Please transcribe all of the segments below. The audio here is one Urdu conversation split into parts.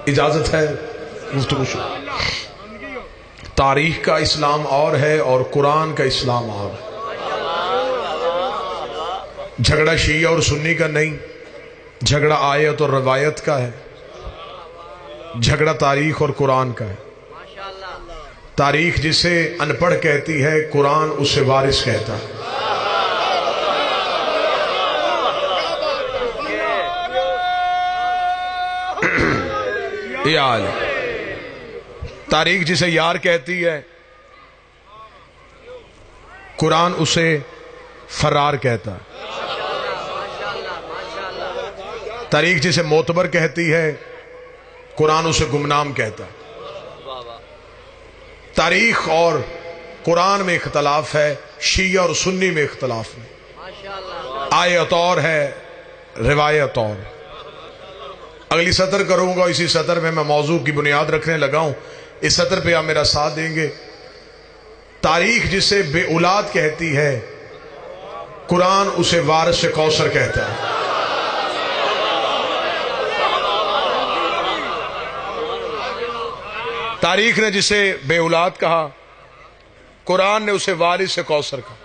اجازت ہے گفتگو شروع؟ تاریخ کا اسلام اور ہے اور قرآن کا اسلام اور ہے. جھگڑا شیعہ اور سنی کا نہیں، جھگڑا آیت اور روایت کا ہے، جھگڑا تاریخ اور قرآن کا ہے. تاریخ جسے ان پڑھ کہتی ہے، قرآن اسے وارث کہتا ہے. تاریخ جسے یار کہتی ہے، قرآن اسے فرار کہتا ہے. تاریخ جسے معتبر کہتی ہے، قرآن اسے گمنام کہتا ہے. تاریخ اور قرآن میں اختلاف ہے، شیعہ اور سنی میں اختلاف ہے. آیت اور ہے، روایت اور. اگلی سطر کروں گا، اسی سطر میں میں موضوع کی بنیاد رکھنے لگا ہوں. اس سطر پہ آپ میرا ساتھ دیں گے. تاریخ جسے بے اولاد کہتی ہے، قرآن اسے وارث کوثر کہتا ہے. تاریخ نے جسے بے اولاد کہا، قرآن نے اسے وارث کوثر کہا.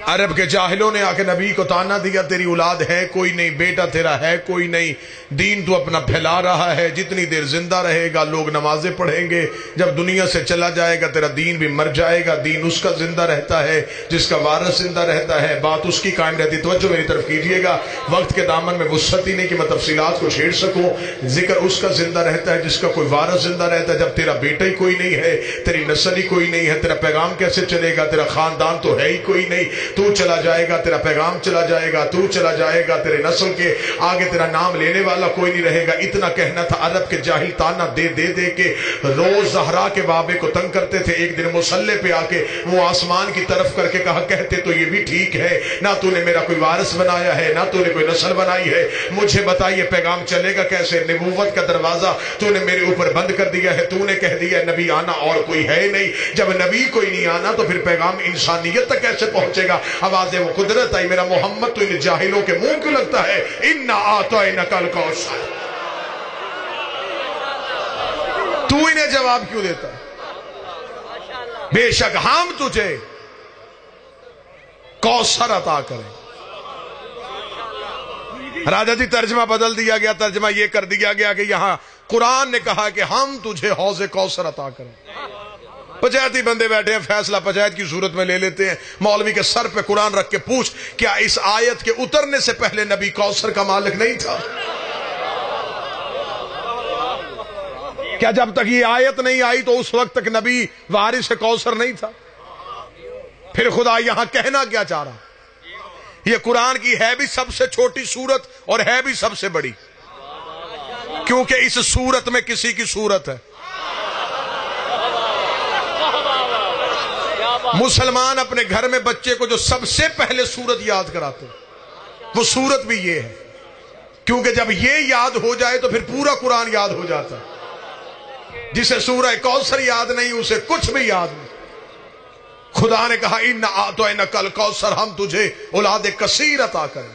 عرب کے جاہلوں نے آ کے نبی کو تانا دیا، تیری اولاد ہے کوئی نہیں، بیٹا تیرا ہے کوئی نہیں، دین تو اپنا پھیلا رہا ہے، جتنی دیر زندہ رہے گا لوگ نمازیں پڑھیں گے، جب دنیا سے چلا جائے گا تیرا دین بھی مر جائے گا. دین اس کا زندہ رہتا ہے جس کا وارث زندہ رہتا ہے، بات اس کی قائم رہتی. توجہ میری طرف کیجئے گا، وقت کے دامن میں وسعت ہی نہیں کہ میں تفصیلات کو چھیڑ سکوں. ذکر اس کا زندہ رہتا ہے جس کا کوئی وارث زندہ رہتا ہے. جب تیرا بیٹا ہی کوئی نہیں ہے، تیری نسل ہی کوئی نہیں ہے، تیرا پیغام کیسے چلے گا؟ تیرا خاندان تو ہے ہی کوئی نہیں. تو چلا جائے گا، تیرا پیغام چلا جائے گا، تو چلا جائے گا، تیرے نسل کے آگے تیرا نام لینے والا کوئی نہیں رہے گا. اتنا کہنا تھا. عرب کے جاہل تانا دے دے دے کے روز زہرا کے بابے کو تنگ کرتے تھے. ایک دن مصلے پہ آ کے وہ آسمان کی طرف کر کے کہا، کہتے تو یہ بھی ٹھیک ہے، نہ تو نے میرا کوئی وارث بنایا ہے، نہ تو نے کوئی نسل بنائی ہے، مجھے بتائیے پیغام چلے گا کیسے؟ نبوت کا دروازہ تو نے میرے اوپر بند کر دیا ہے. تو نے کہہ دیا نبی آنا اور کوئی ہے نہیں. جب نبی کوئی نہیں آنا تو پھر پیغام انسانیت تک کیسے پہنچے گا؟ آواز وہ قدرت آئی، میرا محمد تو ان جاہلوں کے منہ کیوں لگتا ہے؟ اِنَّا أَعْطَيْنَاكَ الْكَوْثَرَ. تو انہیں جواب کیوں دیتا ہے؟ بے شک ہم تجھے کوثر عطا کریں. راجہ جی ترجمہ بدل دیا گیا، ترجمہ یہ کر دیا گیا کہ یہاں قرآن نے کہا کہ ہم تجھے حوض کوثر عطا کریں. پنچایتی بندے بیٹھے ہیں، فیصلہ پنچایت کی صورت میں لے لیتے ہیں. مولوی کے سر پہ قرآن رکھ کے پوچھ، کیا اس آیت کے اترنے سے پہلے نبی کوثر کا مالک نہیں تھا؟ کیا جب تک یہ آیت نہیں آئی تو اس وقت تک نبی وارث کوثر نہیں تھا؟ پھر خدا یہاں کہنا کیا چاہ رہا؟ یہ قرآن کی ہے بھی سب سے چھوٹی سورت اور ہے بھی سب سے بڑی، کیونکہ اس سورت میں کسی کی صورت ہے. مسلمان اپنے گھر میں بچے کو جو سب سے پہلے سورت یاد کراتے وہ سورت بھی یہ ہے، کیونکہ جب یہ یاد ہو جائے تو پھر پورا قرآن یاد ہو جاتا ہے. جسے سورہ کوثر یاد نہیں اسے کچھ بھی یاد نہیں. خدا نے کہا اِنَّا أَعْطَيْنَاكَ الْكَوْثَرَ، ہم تجھے اولاد کثیر عطا کریں.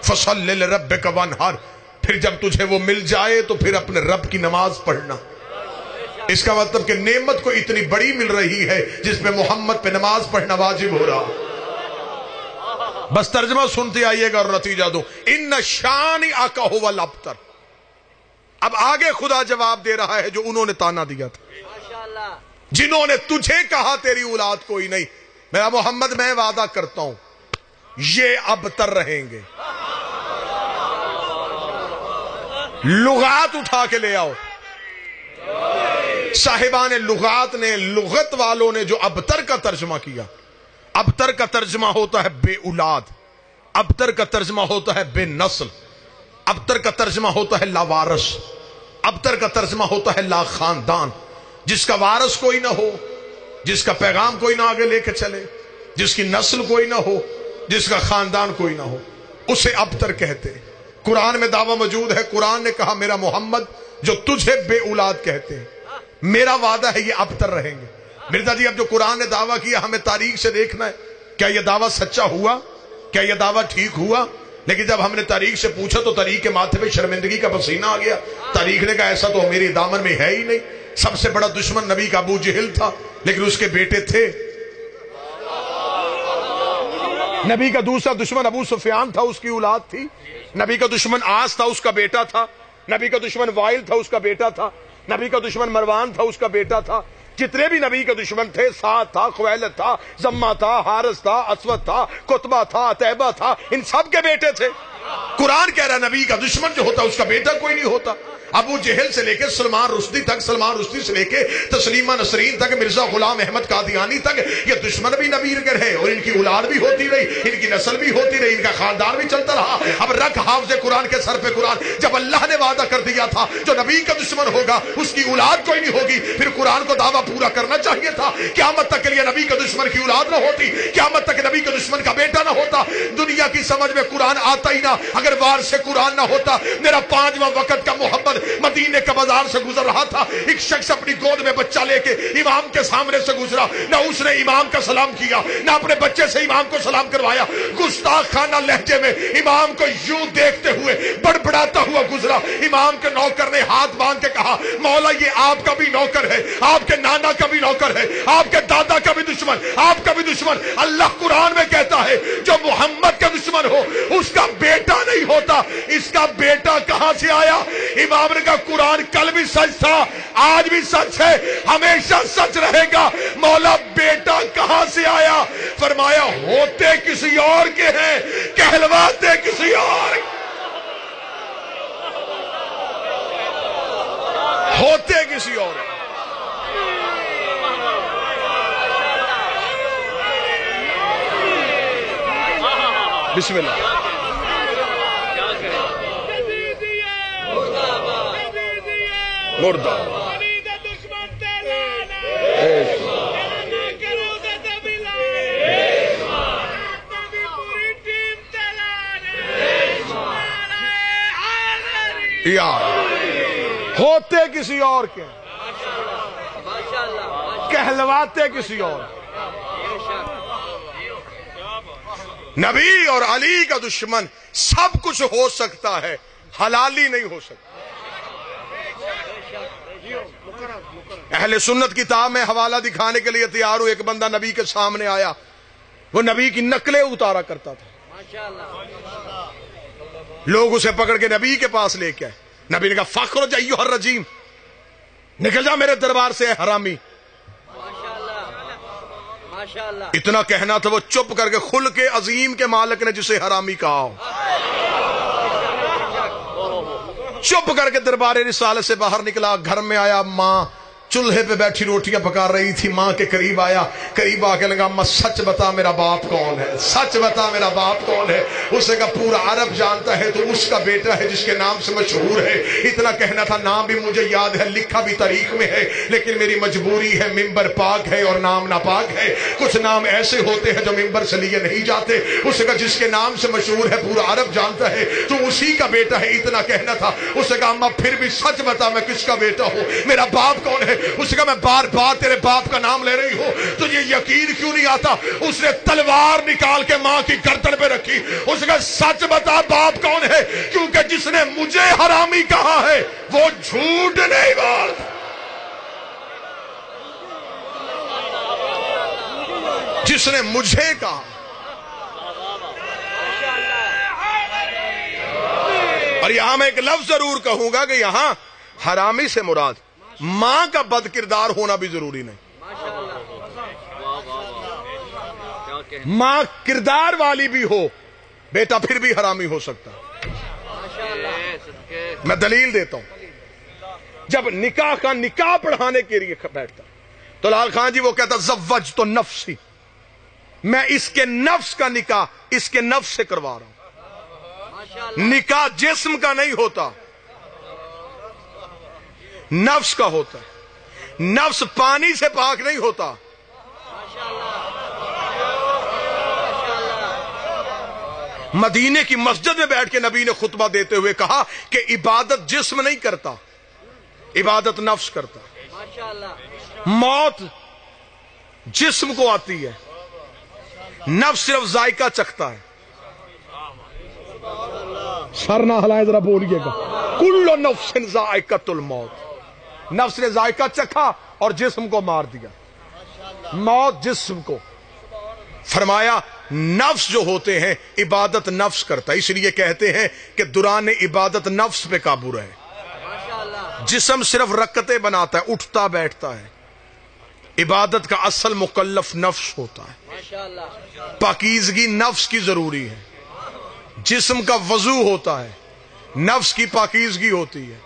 فَصَلِّ لِرَبِّكَ وَانْحَرْ، پھر جب تجھے وہ مل جائے تو پھر اپنے رب کی نماز پڑھنا. اس کا مطلب کہ نعمت کو اتنی بڑی مل رہی ہے جس میں محمد پہ نماز پڑھنا واجب ہو رہا. بس ترجمہ سنتے آئیے گا اور نتیجہ دو. اِنَّ شَانِئَكَ هُوَ الْأَبْتَرُ. اب آگے خدا جواب دے رہا ہے جو انہوں نے تانا دیا تھا، جنہوں نے تجھے کہا تیری اولاد کوئی نہیں. میرا محمد میں وعدہ کرتا ہوں یہ ابتر رہیں گے. لغات اٹھا کے لے آؤ. صاحبان لغات نے، لغت والوں نے جو ابتر کا ترجمہ کیا، ابتر کا ترجمہ ہوتا ہے بے اولاد، ابتر کا ترجمہ ہوتا ہے بے نسل، ابتر کا ترجمہ ہوتا ہے لاوارث، ابتر کا ترجمہ ہوتا ہے لا خاندان. جس کا وارث کوئی نہ ہو، جس کا پیغام کوئی نہ آگے لے کے چلے، جس کی نسل کوئی نہ ہو، جس کا خاندان کوئی نہ ہو، اسے ابتر کہتے. قرآن میں دعویٰ موجود ہے. قرآن نے کہا میرا محمد جو تجھے بے اولاد کہتے ہیں، میرا وعدہ ہے یہ ابتر رہیں گے. مرزا جی اب جو قرآن نے دعویٰ کیا ہمیں تاریخ سے دیکھنا ہے، کیا یہ دعویٰ سچا ہوا؟ کیا یہ دعویٰ ٹھیک ہوا؟ لیکن جب ہم نے طریق سے پوچھا تو طریق کے ماتھے پہ شرمندگی کا پسینہ آ گیا. طریق نے کہا ایسا تو میری دامن میں ہے ہی نہیں. سب سے بڑا دشمن نبی کا ابو جہل تھا، لیکن اس کے بیٹے تھے. نبی کا دوسرا دشمن ابو سفیان تھا، اس کی اولاد تھی. نبی کا دشمن آس تھا، اس کا بیٹا تھا. نبی کا دشمن وائل تھا، اس کا بیٹا تھا. نبی کا دشمن مروان تھا، اس کا بیٹا تھا. جتنے بھی نبی کا دشمن تھے، سعد تھا، خویلد تھا، زمہ تھا، حارث تھا، اسود تھا، قطبہ تھا، عتیبہ تھا، ان سب کے بیٹے تھے. قرآن کہہ رہا نبی کا دشمن جو ہوتا اس کا بیٹا کوئی نہیں ہوتا. ابو جہل سے لے کے سلمان رشدی تک، سلمان رشدی سے لے کے تسلیمہ نسرین تک، مرزا غلام احمد قادیانی تک، یہ دشمن بھی نبی کے رہے اور ان کی اولاد بھی ہوتی رہی، ان کی نسل بھی ہوتی رہی، ان کا خاندان بھی چلتا رہا. اب رکھ حافظ قرآن کے سر پہ قرآن. جب اللہ نے وعدہ کر دیا تھا جو نبی کا دشمن ہوگا اس کی اولاد کوئی نہیں ہوگی، پھر قرآن کو دعویٰ پورا کرنا چاہیے تھا. قیامت تک کے لیے نبی کا دشمن کی اولاد نہ ہوتی، قیامت تک نبی کا دشمن کا بیٹا نہ ہوتا. دنیا کی سمجھ میں قرآن آتا ہی نہ. اگر وار سے قرآن نہ ہوتا. میرا 5واں وقت کا محمد مدینے کا بازار سے گزر رہا تھا، ایک شخص اپنی گود میں بچہ لے کے امام کے سامنے سے گزرا. نہ اس نے امام کا سلام کیا، نہ اپنے بچے سے امام کو سلام کروایا. گستاخانہ لہجے میں امام کو یوں دیکھتے ہوئے بڑبڑاتا ہوا گزرا. امام کے نوکر نے ہاتھ باندھ کے کہا مولا یہ آپ کا بھی نوکر ہے، آپ کے نانا کا بھی نوکر ہے، آپ کے دادا کا بھی دشمن، آپ کا بھی دشمن. اللہ قرآن میں کہتا ہے جو محمد کا دشمن ہو اس کا بیٹا نہیں ہوتا. اس کا بیٹا کہاں سے آیا؟ امام نے کہا قرآن کل بھی سچ تھا، آج بھی سچ ہے، ہمیشہ سچ رہے گا. مولا بیٹا کہاں سے آیا؟ فرمایا ہوتے کسی اور کے ہیں، کہلواتے کسی اور، ہوتے کسی اور. بسم اللہ. مردہ ہوتے کسی اور کے، کہلواتے کسی اور. نبی اور علی کا دشمن سب کچھ ہو سکتا ہے، حلالی نہیں ہو سکتا. اہل سنت کتاب میں حوالہ دکھانے کے لیے تیار ہو. ایک بندہ نبی کے سامنے آیا، وہ نبی کی نقلیں اتارا کرتا تھا. لوگ اسے پکڑ کے نبی کے پاس لے کے آئے. نبی نے کہا فخرج ایھا الرجیم، نکل جا میرے دربار سے حرامی. اتنا کہنا تھا، وہ چپ کر کے خلق عظیم کے مالک نے جسے حرامی کہا، چپ کر کے دربار رسالت سے باہر نکلا. گھر میں آیا، ماں چولہے پہ بیٹھی روٹیاں پکا رہی تھی. ماں کے قریب آیا، قریب آ کے لگا اما سچ بتا میرا باپ کون ہے، سچ بتا میرا باپ کون ہے. اسے کہا پورا عرب جانتا ہے تو اس کا بیٹا ہے جس کے نام سے مشہور ہے. اتنا کہنا تھا، نام بھی مجھے یاد ہے، لکھا بھی تاریخ میں ہے، لیکن میری مجبوری ہے، ممبر پاک ہے اور نام ناپاک ہے. کچھ نام ایسے ہوتے ہیں جو ممبر سے لیے نہیں جاتے. اسے کہا جس کے نام سے مشہور ہے پورا عرب جانتا ہے تو اسی کا بیٹا ہے. اتنا کہنا تھا. اسے کہا اما پھر بھی سچ بتا میں کس کا بیٹا ہوں، میرا باپ کون ہے. اس کا میں بار بار تیرے باپ کا نام لے رہی ہوں، تجھے یقین کیوں نہیں آتا؟ اس نے تلوار نکال کے ماں کی گردن پہ رکھی. اس کا سچ بتا باپ کون ہے، کیونکہ جس نے مجھے حرامی کہا ہے وہ جھوٹ نہیں بولتا. جس نے مجھے کہا. اور یہاں میں ایک لفظ ضرور کہوں گا کہ یہاں حرامی سے مراد ماں کا بد کردار ہونا بھی ضروری نہیں. ماں کردار والی بھی ہو، بیٹا پھر بھی حرامی ہو سکتا ہے. میں دلیل دیتا ہوں. جب نکاح کا نکاح پڑھانے کے لیے بیٹھتا تو لال خان جی وہ کہتا زوج تو نفسی، میں اس کے نفس کا نکاح اس کے نفس سے کروا رہا ہوں. نکاح جسم کا نہیں ہوتا، نفس کا ہوتا ہے. نفس پانی سے پاک نہیں ہوتا. مدینے کی مسجد میں بیٹھ کے نبی نے خطبہ دیتے ہوئے کہا کہ عبادت جسم نہیں کرتا، عبادت نفس کرتا. موت جسم کو آتی ہے، نفس صرف ذائقہ چکھتا ہے. سر نہ ہلائے ذرا بولیے گا. کل نفس ذائقۃ الموت. نفس نے ذائقہ چکھا اور جسم کو مار دیا. موت جسم کو. فرمایا نفس جو ہوتے ہیں عبادت نفس کرتا ہے, اس لیے کہتے ہیں کہ دوران عبادت نفس پہ قابو رہے. جسم صرف رکعتیں بناتا ہے, اٹھتا بیٹھتا ہے. عبادت کا اصل مکلف نفس ہوتا ہے. پاکیزگی نفس کی ضروری ہے. جسم کا وضو ہوتا ہے, نفس کی پاکیزگی ہوتی ہے.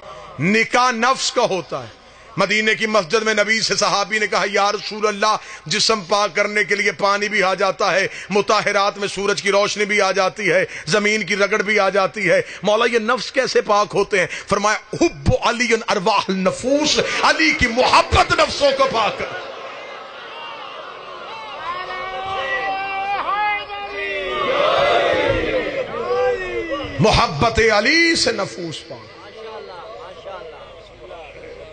نکاح نفس کا ہوتا ہے. مدینے کی مسجد میں نبی سے صحابی نے کہا یا رسول اللہ, جسم پاک کرنے کے لیے پانی بھی آ جاتا ہے, مطہرات میں سورج کی روشنی بھی آ جاتی ہے, زمین کی رگڑ بھی آ جاتی ہے, مولا یہ نفس کیسے پاک ہوتے ہیں؟ فرمایا حب علی ارواح النفوس, علی کی محبت نفسوں کو پاک کر. محبت علی سے نفوس پاک.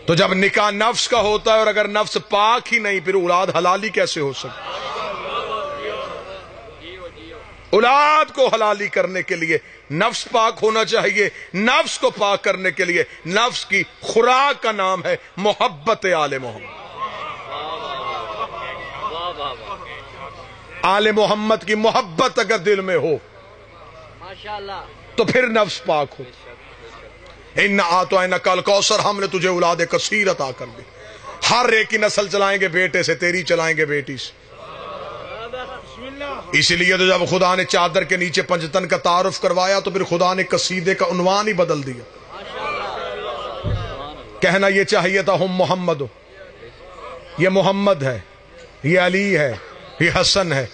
تو جب نکاح نفس کا ہوتا ہے اور اگر نفس پاک ہی نہیں, پھر اولاد حلالی کیسے ہو سکتی؟ اولاد کو حلالی کرنے کے لیے نفس پاک ہونا چاہیے. نفس کو پاک کرنے کے لیے نفس کی خوراک کا نام ہے محبت آل محمد. آل محمد کی محبت اگر دل میں ہو تو پھر نفس پاک ہو. ان اعطیناک الکوثر, ہم نے تجھے اولاد کثیر عطا کر دی. ہر ایک کی نسل چلائیں گے بیٹے سے, تیری چلائیں گے بیٹی سے. اسی لیے تو جب خدا نے چادر کے نیچے پنجتن کا تعارف کروایا تو پھر خدا نے قصیدے کا عنوان ہی بدل دیا. کہنا یہ چاہیے تھا ہم محمد ہو, یہ محمد ہے, یہ علی ہے, یہ حسن ہے.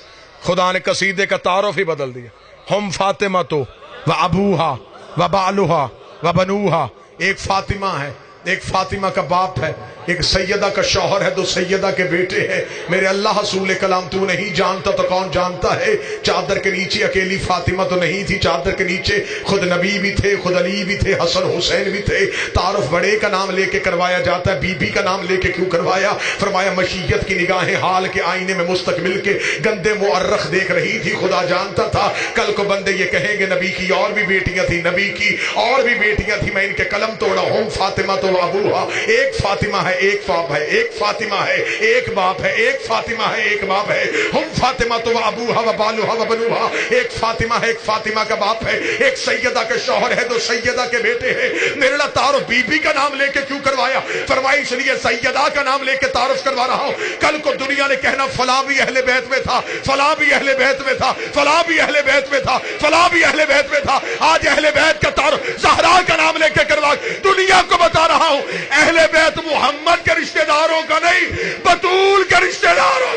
خدا نے قصیدے کا تعارف ہی بدل دیا. ہم فاطمہ تو و ابوہا و بالوہا و بنوہا. ایک فاطمہ ہے, ایک فاطمہ کا باپ ہے, ایک سیدہ کا شوہر ہے, دو سیدہ کے بیٹے ہیں. میرے اللہ رسول کلام تو نہیں جانتا تو کون جانتا ہے؟ چادر کے نیچے اکیلی فاطمہ تو نہیں تھی, چادر کے نیچے خود نبی بھی تھے, خود علی بھی تھے, حسن حسین بھی تھے. تعارف بڑے کا نام لے کے کروایا جاتا ہے, بی بی کا نام لے کے کیوں کروایا؟ فرمایا مشیت کی نگاہیں حال کے آئینے میں مستقبل کے گندے مؤرخ دیکھ رہی تھی. خدا جانتا تھا کل کو بندے یہ کہیں گے نبی کی اور بھی بیٹیاں تھیں, نبی کی اور بھی بیٹیاں تھیں, میں ان کے قلم توڑا. ہوں فاطمہ تو ابوہا, ایک فاطمہ ہے ایک باپ ہے, ایک فاطمہ ہے ایک باپ ہے, ایک فاطمہ ہے ایک باپ ہے. ہم فاطمہ تو ابوہا و بالوہا و بنوہا. ایک فاطمہ ہے, ایک فاطمہ کا باپ ہے, ایک سیدہ کے شوہر ہے, دو سیدہ کے بیٹے ہیں. میرے اللہ تعارف بی بی کا نام لے کے کیوں کروایا؟ فرمائی اس لیے سیدہ کا نام لے کے تعارف کروا رہا ہوں. کل کو دنیا نے کہنا فلاں بھی اہل بیت میں تھا, فلاں بھی اہل بیت میں تھا, فلاں بھی اہل بیت میں تھا, فلاں بھی اہل بیت میں تھا. آج اہل بیت کا تعارف زہرا کا نام لے کے کروا دنیا کو بتا رہا ہوں. اہل بیت محمد کے رشتہ داروں کا نہیں, بطول کے رشتہ داروں.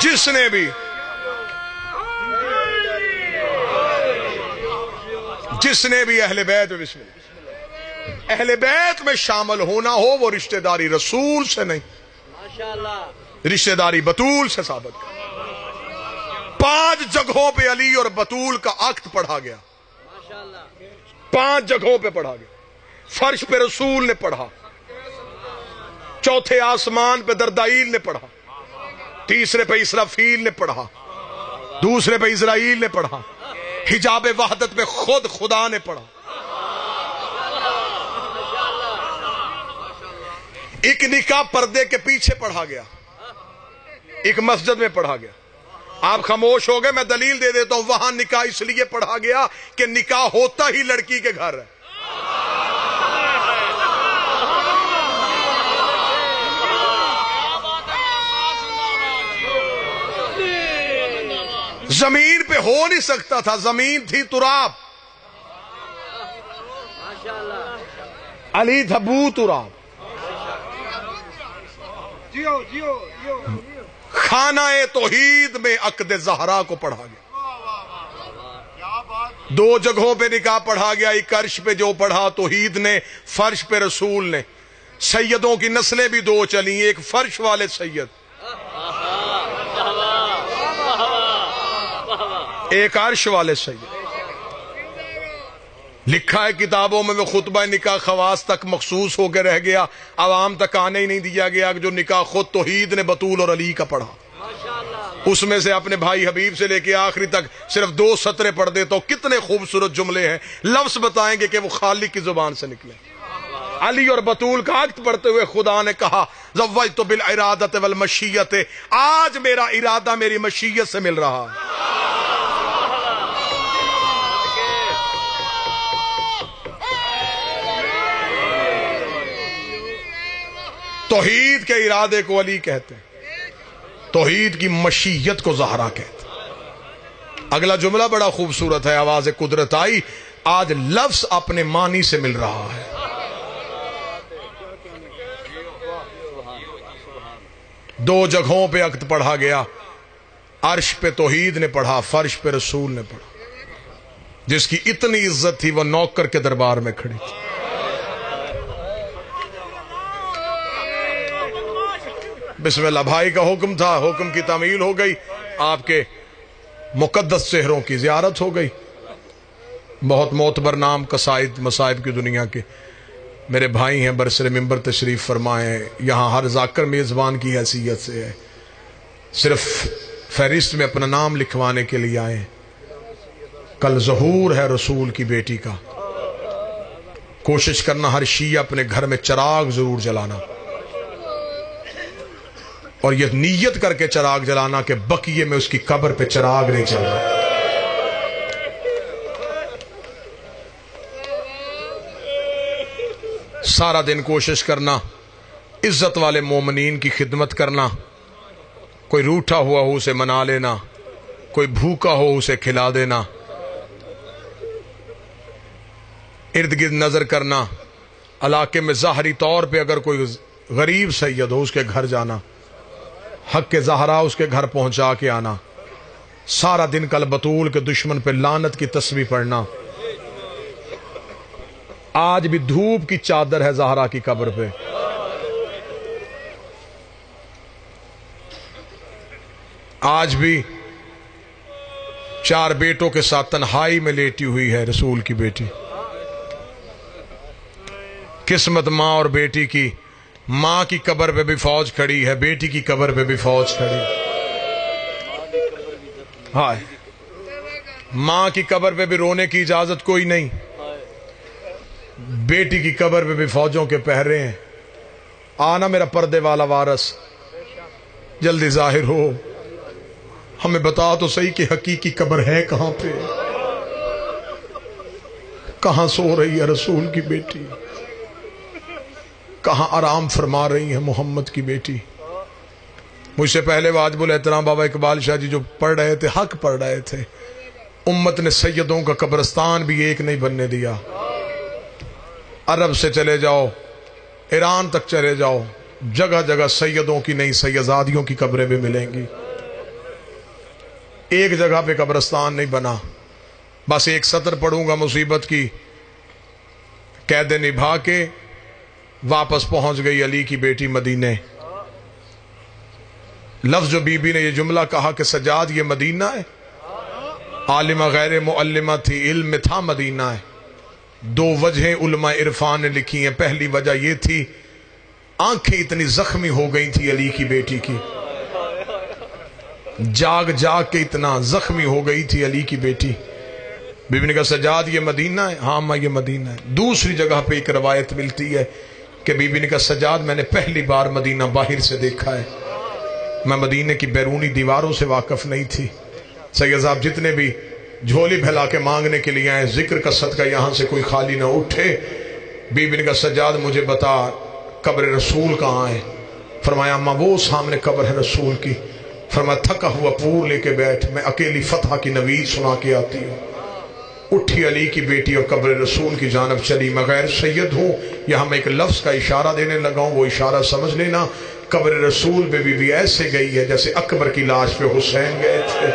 جس نے بھی اہل بیت میں اہل بیت میں شامل ہونا ہو, وہ رشتہ داری رسول سے نہیں, رشتہ داری بطول سے ثابت کر. 5 جگہوں پہ علی اور بطول کا عقد پڑھا گیا, 5 جگہوں پہ پڑھا گیا. فرش پہ رسول نے پڑھا, چوتھے آسمان پہ دردائیل نے پڑھا, تیسرے پہ اسرافیل نے پڑھا, دوسرے پہ اسرائیل نے پڑھا, حجاب وحدت پہ خود خدا نے پڑھا. ایک نکاح پردے کے پیچھے پڑھا گیا, ایک مسجد میں پڑھا گیا. آپ خاموش ہو گئے, میں دلیل دے دیتا ہوں. وہاں نکاح اس لیے پڑھا گیا کہ نکاح ہوتا ہی لڑکی کے گھر ہے. زمین پہ ہو نہیں سکتا تھا, زمین تھی تراب, علی تھا بو تراب. خانہ توحید میں عقد زہرا کو پڑھا گیا. 2 جگہوں پہ نکاح پڑھا گیا, ایک عرش پہ جو پڑھا توحید نے, فرش پہ رسول نے. سیدوں کی نسلیں بھی 2 چلی, ایک فرش والے سید, ایک عرش والے سید. لکھا ہے کتابوں میں وہ خطبہ نکاح خواص تک مخصوص ہو کے رہ گیا، عوام تک آنے ہی نہیں دیا گیا، جو نکاح خود توحید نے بطول اور علی کا پڑھا، اس میں سے اپنے بھائی حبیب سے لے کے آخری تک صرف 2 سطریں پڑھ دے تو کتنے خوبصورت جملے ہیں، لفظ بتائیں گے کہ وہ خالق کی زبان سے نکلے۔ علی اور بطول کا عقد پڑھتے ہوئے خدا نے کہا زوجت بالارادۃ والمشیۃ، آج میرا ارادہ میری مشیت سے مل رہا ہے۔ توحید کے ارادے کو علی کہتے ہیں، توحید کی مشیت کو زہرا کہتے ہیں۔ اگلا جملہ بڑا خوبصورت ہے، آواز قدرت آئی، آج لفظ اپنے معنی سے مل رہا ہے۔ دو جگہوں پہ عقد پڑھا گیا، عرش پہ توحید نے پڑھا، فرش پہ رسول نے پڑھا۔ جس کی اتنی عزت تھی وہ نوکر کے دربار میں کھڑی تھی۔ بسم اللہ بھائی کا حکم تھا، حکم کی تعمیل ہو گئی، آپ کے مقدس چہروں کی زیارت ہو گئی۔ بہت معتبر نام قصائد مصائب کی دنیا کے میرے بھائی ہیں، برسر منبر تشریف فرمائے، یہاں ہر ذاکر میزبان کی حیثیت سے ہے، صرف فہرست میں اپنا نام لکھوانے کے لیے آئے۔ کل ظہور ہے رسول کی بیٹی کا، کوشش کرنا ہر شیعہ اپنے گھر میں چراغ ضرور جلانا، اور یہ نیت کر کے چراغ جلانا کہ بقیے میں اس کی قبر پہ چراغ نہیں چل رہا۔ سارا دن کوشش کرنا عزت والے مومنین کی خدمت کرنا، کوئی روٹھا ہوا ہو اسے منا لینا، کوئی بھوکا ہو اسے کھلا دینا، ارد گرد نظر کرنا، علاقے میں ظاہری طور پہ اگر کوئی غریب سید ہو اس کے گھر جانا، حق کے زہرا اس کے گھر پہنچا کے آنا، سارا دن کل بطول کے دشمن پہ لعنت کی تسبیح پڑھنا۔ آج بھی دھوپ کی چادر ہے زہرا کی قبر پہ، آج بھی 4 بیٹوں کے ساتھ تنہائی میں لیٹی ہوئی ہے رسول کی بیٹی۔ قسمت ماں اور بیٹی کی، ماں کی قبر پہ بھی فوج کھڑی ہے، بیٹی کی قبر پہ بھی فوج کھڑی۔ ہائے، ماں کی قبر پہ بھی رونے کی اجازت کوئی نہیں، بیٹی کی قبر پہ بھی فوجوں کے پہرے ہیں۔ آنا میرا پردے والا وارث، جلدی ظاہر ہو، ہمیں بتا تو صحیح کہ حقیقی قبر ہے کہاں پہ، کہاں سو رہی ہے رسول کی بیٹی، کہاں آرام فرما رہی ہے محمد کی بیٹی۔ مجھ سے پہلے واجب الاحترام بابا اقبال شاہ جی جو پڑھ رہے تھے حق پڑھ رہے تھے، امت نے سیدوں کا قبرستان بھی ایک نہیں بننے دیا۔ عرب سے چلے جاؤ، ایران تک چلے جاؤ، جگہ جگہ سیدوں کی نہیں سیدزادیوں کی قبریں بھی ملیں گی، ایک جگہ پہ قبرستان نہیں بنا۔ بس ایک سطر پڑھوں گا مصیبت کی، قید نبھا کے واپس پہنچ گئی علی کی بیٹی مدینے۔ لفظ جو بی بی نے یہ جملہ کہا کہ سجاد یہ مدینہ ہے، عالمہ غیر معلمہ تھی، علم میں تھا مدینہ ہے۔ 2 وجہیں علماء عرفان نے لکھی ہیں، پہلی وجہ یہ تھی آنکھیں اتنی زخمی ہو گئی تھی علی کی بیٹی کی، جاگ جاگ کے اتنا زخمی ہو گئی تھی علی کی بیٹی۔ بی بی نے کہا سجاد یہ مدینہ ہے، ہاں ماں یہ مدینہ ہے۔ دوسری جگہ پہ ایک روایت ملتی ہے کہ بی بی نے کہا سجاد میں نے پہلی بار مدینہ باہر سے دیکھا ہے، میں مدینے کی بیرونی دیواروں سے واقف نہیں تھی۔ سید صاحب جتنے بھی جھولی پھیلا کے مانگنے کے لیے آئے، ذکر کا صدقہ یہاں سے کوئی خالی نہ اٹھے۔ بی بی نے کہا سجاد مجھے بتا قبر رسول کہاں ہے؟ فرمایا اماں وہ سامنے قبر ہے رسول کی۔ فرمایا تھکا ہوا پور لے کے بیٹھ، میں اکیلی فتح کی نوید سنا کے آتی ہوں۔ اٹھی علی کی بیٹی اور قبر رسول کی جانب چلی۔ میں غیر سید ہوں، یہاں میں ایک لفظ کا اشارہ دینے لگا ہوں، وہ اشارہ سمجھ لینا۔ قبر رسول پہ بی بی ایسے گئی ہے جیسے اکبر کی لاش پہ حسین گئے تھے۔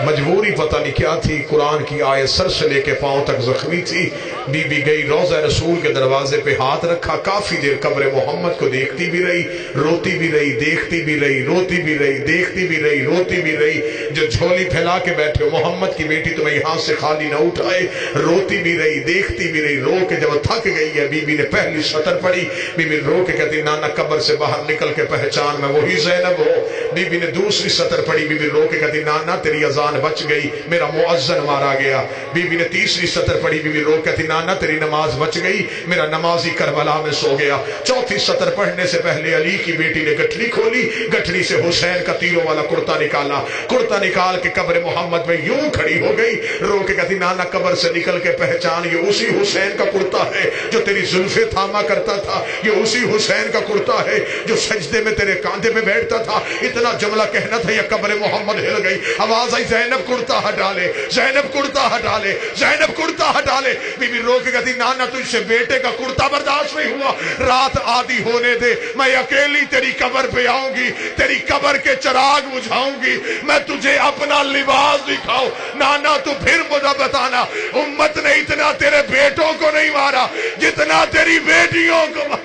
مجبوری پتہ نہیں کیا تھی، قرآن کی آیت سر سے لے کے پاؤں تک زخمی تھی. بی بی گئی روضہ رسول کے دروازے پہ ہاتھ رکھا، کافی دیر قبر محمد کو دیکھتی بھی رہی، روتی بھی رہی، دیکھتی بھی رہی، روتی بھی رہی، دیکھتی بھی رہی، روتی بھی رہی. جو جھولی پھیلا کے بیٹھے ہو محمد کی بیٹی تمہیں یہاں سے خالی نہ اٹھائے. روتی بھی رہی، دیکھتی بھی رہی. رو کے جب تھک گئی ہے بی بی نے پہلی سطر پڑھی. بی بی رو کے کہتی نانا قبر سے باہر نکل کے پہچان میں وہی زینب ہو. بی بی نے دوسری سطر پڑھی. بی بی رو کے کہتی نانا تیری اذان بچ گئی، میرا مؤذن مارا گیا. بی بی نے تیسری سطر پڑھی. بی بی رو کہتی نانا تیری نماز بچ گئی، میرا نمازی کربلا میں سو گیا. چوتھی سطر پڑھنے سے پہلے علی کی بیٹی نے گٹھڑی کھولی، گٹھڑی سے حسین کا تیروں والا کرتا نکالا، کرتا نکال کے قبر محمد میں یوں کھڑی ہو گئی. رو کے کہتی نانا قبر سے نکل کے پہچان یہ اسی حسین کا کرتا ہے جو تیری زلفیں تھاما کرتا تھا، یہ اسی حسین کا کرتا ہے جو سجدے میں تیرے کاندھے پہ بیٹھتا تھا. اتنا جملہ کہنا تھا، یہ قبر محمد ہل گئی. آواز آئی زینب کرتا ہٹا لے، زینب کرتا ہٹا لے، زینب کرتا ہٹا لے. بی بی رو کے کہتی نانا تجھ سے بیٹے کا کرتا برداشت نہیں ہوا، رات آدھی ہونے دے، میں اکیلی تیری قبر پہ آؤں گی، تیری قبر کے چراغ بجھاؤں گی، میں تجھے اپنا لباس دکھاؤں. نانا تو پھر مجھے بتانا امت نے اتنا تیرے بیٹوں کو نہیں مارا جتنا تیری بیٹیوں کو مارا.